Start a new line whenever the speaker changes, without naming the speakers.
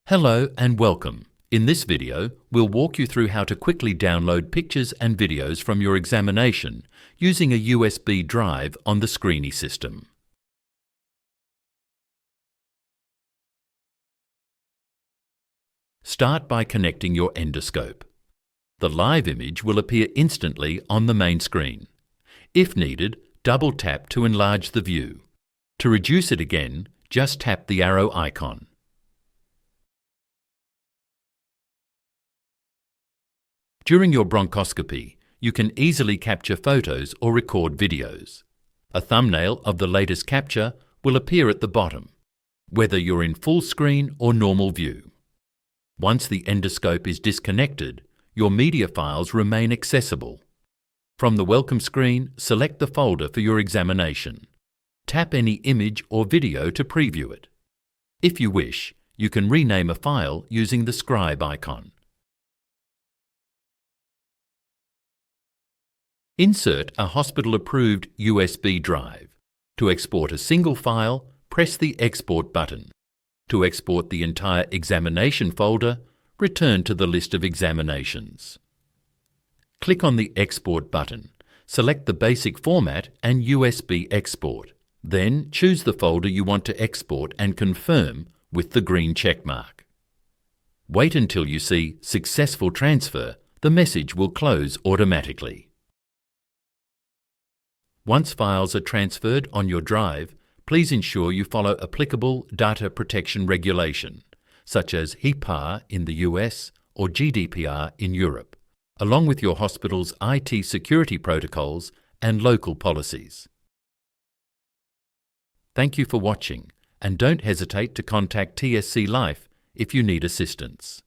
Hello and welcome. In this video, we'll walk you through how to quickly download pictures and videos from your examination using a USB drive on the Screeni system. Start by connecting your endoscope. The live image will appear instantly on the main screen. If needed, double tap to enlarge the view. To reduce it again, just tap the arrow icon. During your bronchoscopy, you can easily capture photos or record videos. A thumbnail of the latest capture will appear at the bottom, whether you're in full screen or normal view. Once the endoscope is disconnected, your media files remain accessible. From the welcome screen, select the folder for your examination. Tap any image or video to preview it. If you wish, you can rename a file using the scribe icon. Insert a hospital-approved USB drive. To export a single file, press the Export button. To export the entire examination folder, return to the list of examinations. Click on the Export button. Select the basic format and USB export. Then choose the folder you want to export and confirm with the green check mark. Wait until you see Successful Transfer. The message will close automatically. Once files are transferred on your drive, please ensure you follow applicable data protection regulation, such as HIPAA in the US or GDPR in Europe, along with your hospital's IT security protocols and local policies. Thank you for watching, and don't hesitate to contact TSC Life if you need assistance.